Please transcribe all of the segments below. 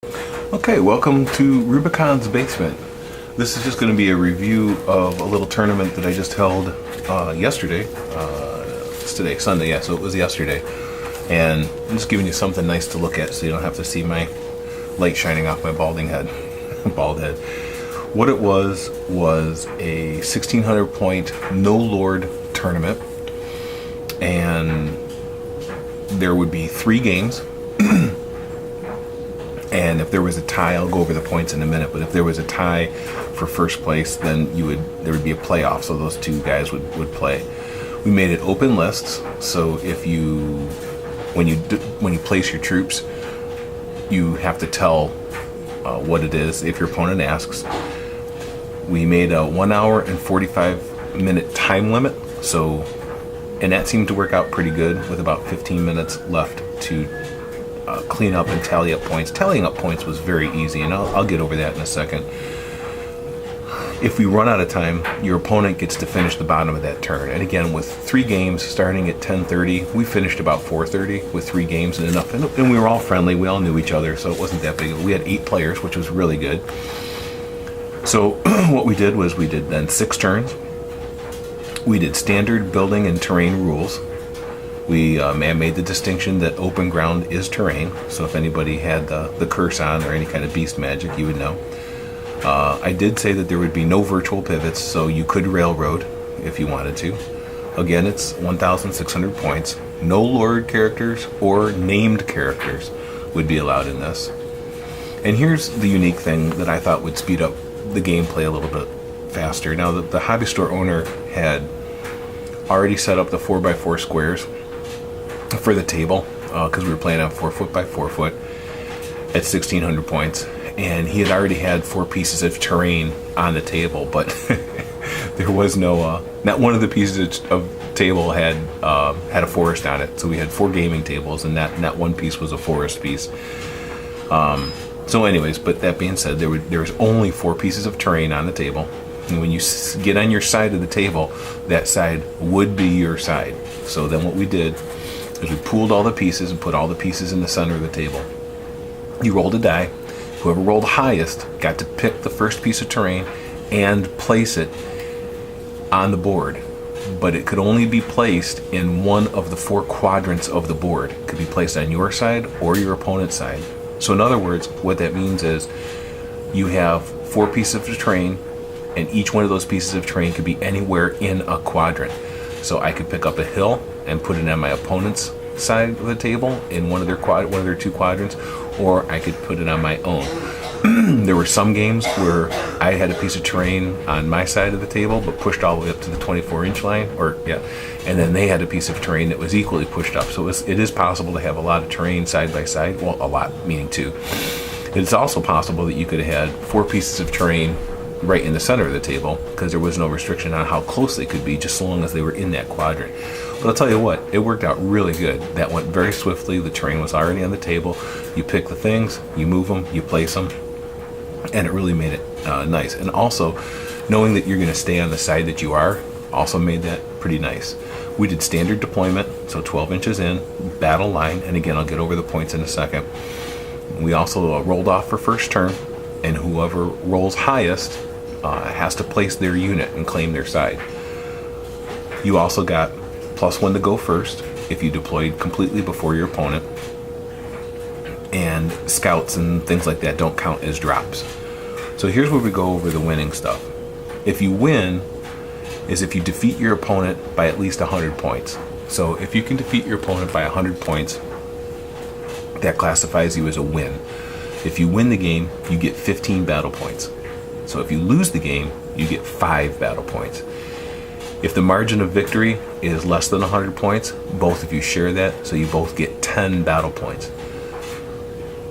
Okay, welcome to Rubicon's Basement. This is just going to be a review of a little tournament that I just held yesterday. It's today, Sunday, yeah, so it was yesterday. And I'm just giving you something nice to look at so you don't have to see my light shining off my balding head. Bald head. What it was a 1,600 point no lord tournament. And there would be 3 games. And if there was a tie, I'll go over the points in a minute, but if there was a tie for first place, then there would be a playoff, so those 2 guys would play. We made it open lists, so when you place your troops, you have to tell what it is if your opponent asks. We made a 1 hour and 45 minute time limit, and that seemed to work out pretty good with about 15 minutes left to clean up and tally up points. Tallying up points was very easy, and I'll get over that in a second. If we run out of time, your opponent gets to finish the bottom of that turn. And again, with 3 games starting at 10:30, we finished about 4:30 with 3 games and enough. And we were all friendly. We all knew each other, so it wasn't that big. We had 8 players, which was really good. So what we did was we did then 6 turns. We did standard building and terrain rules. We made the distinction that open ground is terrain, so if anybody had the curse on or any kind of beast magic, you would know. I did say that there would be no virtual pivots, so you could railroad if you wanted to. Again, it's 1,600 points. No lord characters or named characters would be allowed in this. And here's the unique thing that I thought would speed up the gameplay a little bit faster. Now, the hobby store owner had already set up the 4x4 squares for the table, because we were playing on 4 foot by 4 foot at 1,600 points, and he had already had 4 pieces of terrain on the table, but there was no not one of the pieces of table had a forest on it. So we had 4 gaming tables, and that one piece was a forest piece. So anyways, but that being said, there was only 4 pieces of terrain on the table, and when you get on your side of the table, that side would be your side. So then what we did is we pooled all the pieces and put all the pieces in the center of the table. You rolled a die. Whoever rolled highest got to pick the first piece of terrain and place it on the board. But it could only be placed in one of the 4 quadrants of the board. It could be placed on your side or your opponent's side. So in other words, what that means is you have 4 pieces of terrain, and each one of those pieces of terrain could be anywhere in a quadrant. So I could pick up a hill and put it on my opponent's side of the table in one of their 2 quadrants, or I could put it on my own. There were some games where I had a piece of terrain on my side of the table but pushed all the way up to the 24-inch line, and then they had a piece of terrain that was equally pushed up. So it is possible to have a lot of terrain side by side. Well, a lot meaning 2. It's also possible that you could have had 4 pieces of terrain right in the center of the table, because there was no restriction on how close they could be, just so long as they were in that quadrant. But I'll tell you what, it worked out really good. That went very swiftly. The terrain was already on the table. You pick the things, you move them, you place them, and it really made it nice. And also, knowing that you're going to stay on the side that you are also made that pretty nice. We did standard deployment, so 12 inches in, battle line, and again, I'll get over the points in a second. We also rolled off for first turn, and whoever rolls highest has to place their unit and claim their side. You also got +1 to go first if you deployed completely before your opponent, and scouts and things like that don't count as drops. So here's where we go over the winning stuff. If you win is if you defeat your opponent by at least 100 points. So if you can defeat your opponent by 100 points, that classifies you as a win. If you win the game, you get 15 battle points. So if you lose the game, you get 5 battle points. If the margin of victory is less than 100 points, both of you share that, so you both get 10 battle points.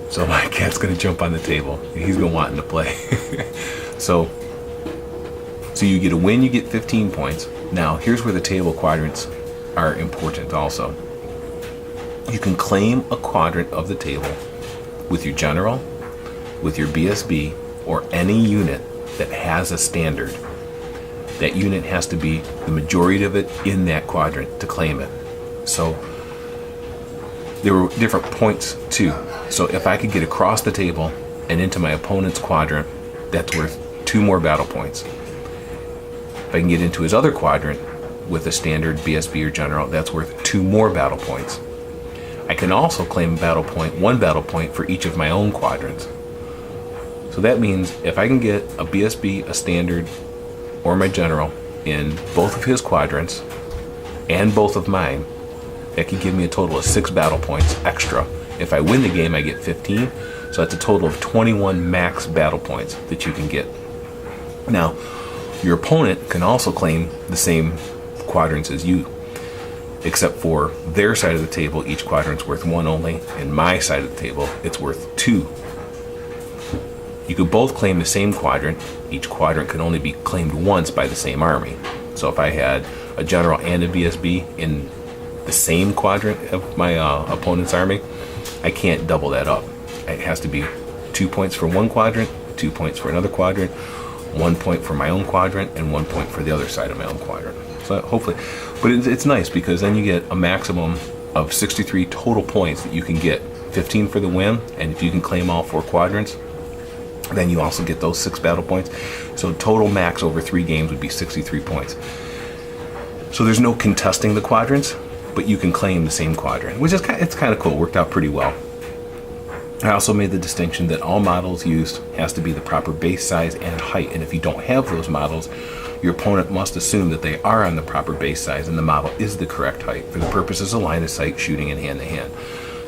So my cat's going to jump on the table. He's been wanting to play. So you get a win, you get 15 points. Now, here's where the table quadrants are important also. You can claim a quadrant of the table with your general, with your BSB, or any unit that has a standard. That unit has to be the majority of it in that quadrant to claim it. So there were different points too. So if I could get across the table and into my opponent's quadrant, that's worth 2 more battle points. If I can get into his other quadrant with a standard BSB or general, that's worth 2 more battle points. I can also claim a battle point, 1 battle point for each of my own quadrants. So that means if I can get a BSB, a standard, or my general in both of his quadrants and both of mine, that can give me a total of 6 battle points extra. If I win the game, I get 15. So that's a total of 21 max battle points that you can get. Now, your opponent can also claim the same quadrants as you, except for their side of the table, each quadrant's worth 1 only, and my side of the table, it's worth 2. You could both claim the same quadrant. Each quadrant can only be claimed once by the same army. So if I had a general and a BSB in the same quadrant of my opponent's army, I can't double that up. It has to be 2 points for one quadrant, 2 points for another quadrant, 1 point for my own quadrant, and 1 point for the other side of my own quadrant. So hopefully, but it's nice because then you get a maximum of 63 total points that you can get. 15 for the win, and if you can claim all 4 quadrants, then you also get those 6 battle points. So total max over 3 games would be 63 points. So there's no contesting the quadrants, but you can claim the same quadrant, which is it's kind of cool. Worked out pretty well. I also made the distinction that all models used has to be the proper base size and height, and if you don't have those models, your opponent must assume that they are on the proper base size and the model is the correct height for the purposes of line of sight, shooting, and hand-to-hand.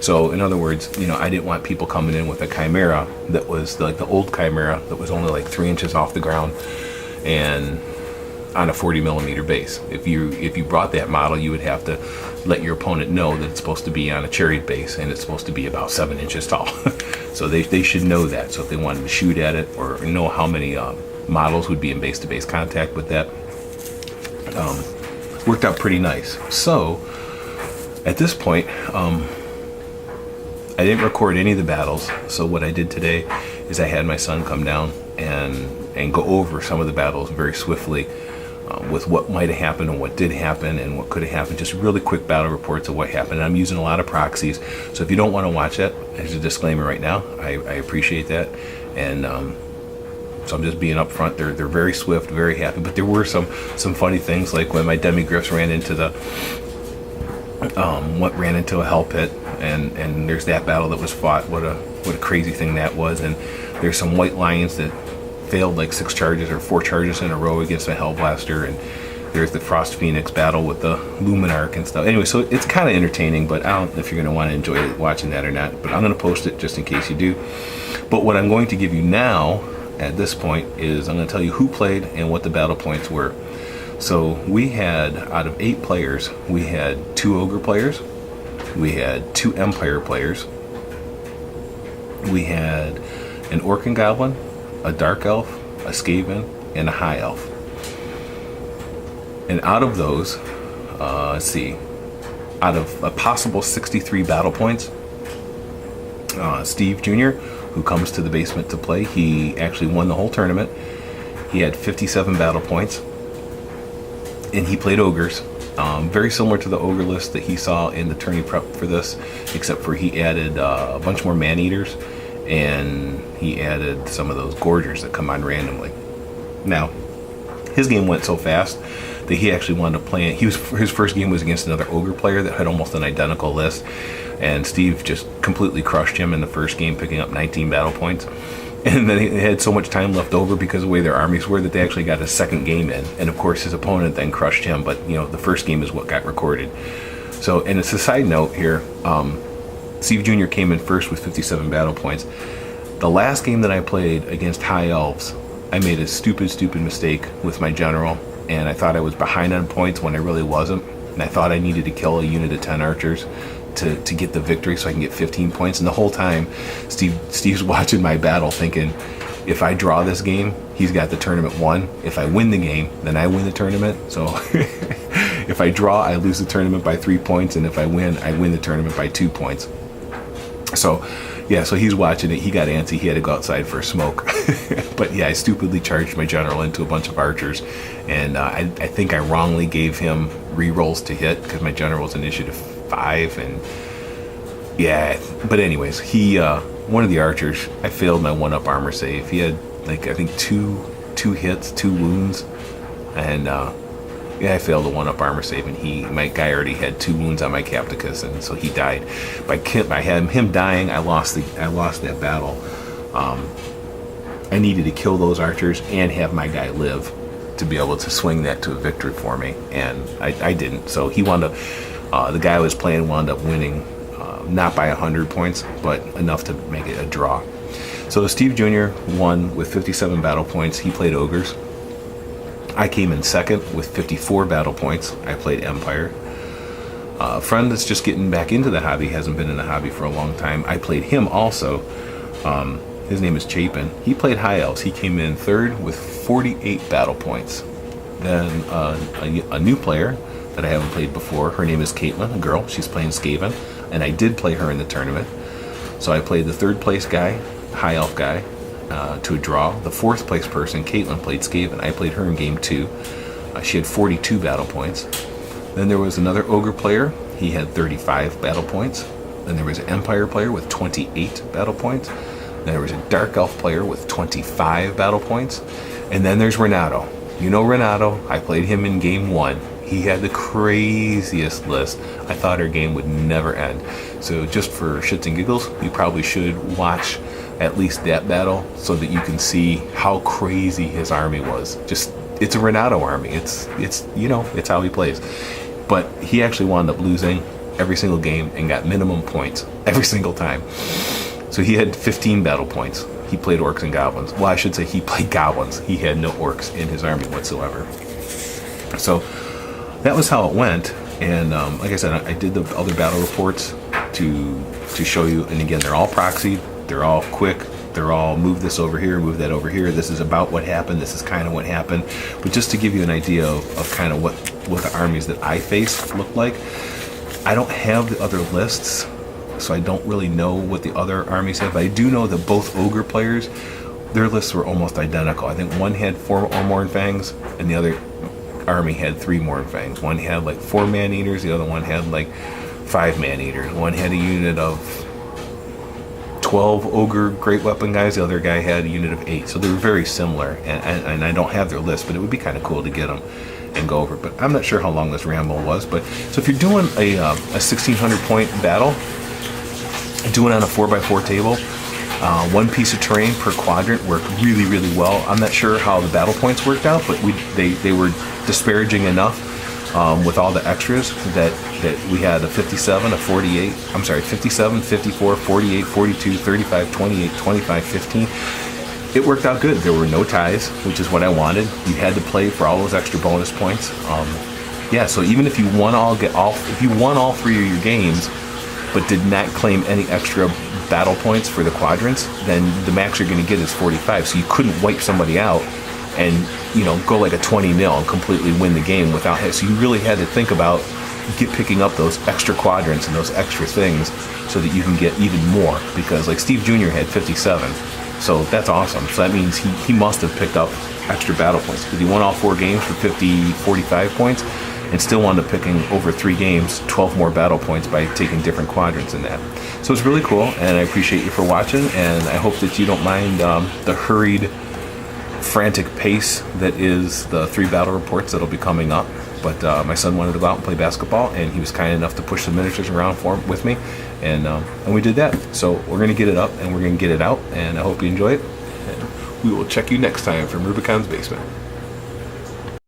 So in other words, I didn't want people coming in with a Chimera that was like the old Chimera that was only like 3 inches off the ground and on a 40 millimeter base. If you brought that model, you would have to let your opponent know that it's supposed to be on a chariot base and it's supposed to be about 7 inches tall. So they should know that. So if they wanted to shoot at it or know how many models would be in base-to-base contact with that, worked out pretty nice. So at this point, I didn't record any of the battles. So what I did today is I had my son come down and go over some of the battles very swiftly, with what might have happened and what did happen and what could have happened. Just really quick battle reports of what happened. And I'm using a lot of proxies. So if you don't want to watch that, there's a disclaimer right now. I appreciate that. And so I'm just being upfront. They're very swift, very happy. But there were some funny things, like when my demi-griffs ran into a hell pit, and there's that battle that was fought. What a crazy thing that was. And there's some white lions that failed like 6 charges or 4 charges in a row against a Hellblaster, and there's the Frost Phoenix battle with the Luminarch and stuff. Anyway, so it's kind of entertaining, but I don't know if you're going to want to enjoy it, watching that or not, but I'm going to post it just in case you do. But what I'm going to give you now at this point is I'm going to tell you who played and what the battle points were. So we had, out of 8 players, we had 2 Ogre players, we had 2 Empire players, we had an Orc and Goblin, a Dark Elf, a Skaven, and a High Elf. And out of those, let's see, out of a possible 63 battle points, Steve Jr., who comes to the basement to play, he actually won the whole tournament. He had 57 battle points, and he played Ogres. Very similar to the Ogre list that he saw in the tourney prep for this, except for he added a bunch more Man-Eaters, and he added some of those Gorgers that come on randomly. Now, his game went so fast that he actually wound up playing. His first game was against another Ogre player that had almost an identical list, and Steve just completely crushed him in the first game, picking up 19 battle points. And then he had so much time left over because of the way their armies were that they actually got a second game in. And of course, his opponent then crushed him, but the first game is what got recorded. So, and it's a side note here. Steve Jr. came in first with 57 battle points. The last game that I played against High Elves, I made a stupid mistake with my general, and I thought I was behind on points when I really wasn't. And I thought I needed to kill a unit of 10 archers to get the victory so I can get 15 points. And the whole time, Steve's watching my battle thinking, if I draw this game, he's got the tournament won. If I win the game, then I win the tournament. So if I draw, I lose the tournament by 3 points, and if I win the tournament by 2 points. So yeah, so he's watching it. He got antsy. He had to go outside for a smoke. But yeah, I stupidly charged my general into a bunch of archers, and I think I wrongly gave him rerolls to hit because my general was initiative 5, and Yeah, but anyways, he one of the archers, I failed my 1-up armor save. He had like I think two hits, 2 wounds, and yeah, I failed a 1-up armor save, and my guy already had 2 wounds on my Capticus, and so he died. By him dying, I lost that battle. I needed to kill those archers and have my guy live to be able to swing that to a victory for me, and I didn't. So he wound up, the guy I was playing wound up winning, not by 100 points, but enough to make it a draw. So Steve Jr. won with 57 battle points. He played Ogres. I came in second with 54 battle points. I played Empire. A friend that's just getting back into the hobby, hasn't been in the hobby for a long time, I played him also. His name is Chapin. He played High Elves. He came in third with 48 battle points. Then a new player that I haven't played before, her name is Caitlin, a girl. She's playing Skaven, and I did play her in the tournament. So I played the 3rd place guy, High Elf guy, to a draw. The 4th place person, Caitlin, played Skaven. I played her in game 2. She had 42 battle points. Then there was another Ogre player. He had 35 battle points. Then there was an Empire player with 28 battle points. Then there was a Dark Elf player with 25 battle points. And then there's Renato. You know Renato. I played him in game 1. He had the craziest list. I thought our game would never end. So just for shits and giggles, you probably should watch at least that battle so that you can see how crazy his army was. Just, it's a Renato army. It's you know, it's how he plays. But he actually wound up losing every single game and got minimum points every single time. So he had 15 battle points. He played orcs and goblins. Well, I should say he played goblins. He had no orcs in his army whatsoever. So that was how it went. And like I said, I did the other battle reports to show you. And again, they're all proxied. They're all quick. They're all move this over here, move that over here. This is about what happened. This is kind of what happened. But just to give you an idea of kind of what the armies that I faced look like. I don't have the other lists, so I don't really know what the other armies have. But I do know that both Ogre players, their lists were almost identical. I think one had 4 Morn Fangs, and the other army had 3 Morn Fangs. One had like 4 Man-Eaters, the other one had like 5 Man-Eaters. One had a unit of 12 Ogre Great Weapon guys, the other guy had a unit of 8. So they were very similar, and I don't have their list, but it would be kind of cool to get them and go over. But I'm not sure how long this ramble was. But so if you're doing a 1600 point battle, doing on a 4x4 table, 1 piece of terrain per quadrant worked really, really well. I'm not sure how the battle points worked out, but they were disparaging enough with all the extras that we had a 57, a 48, I'm sorry, 57, 54, 48, 42, 35, 28, 25, 15. It worked out good. There were no ties, which is what I wanted. You had to play for all those extra bonus points. Yeah, so even if you won all 3 of your games, but did not claim any extra battle points for the quadrants, then the max you're going to get is 45. So you couldn't wipe somebody out and, you know, go like a 20-0 and completely win the game without hit. So you really had to think about picking up those extra quadrants and those extra things so that you can get even more. Because like Steve Jr. had 57. So that's awesome. So that means he must have picked up extra battle points, because he won all 4 games for 45 points and still wound up picking over 3 games, 12 more battle points by taking different quadrants in that. So it's really cool, and I appreciate you for watching, and I hope that you don't mind the hurried, frantic pace that is the 3 battle reports that'll be coming up. But my son wanted to go out and play basketball, and he was kind enough to push the miniatures around with me, and we did that. So we're going to get it up, and we're going to get it out, and I hope you enjoy it. And we will check you next time from Rubicon's Basement.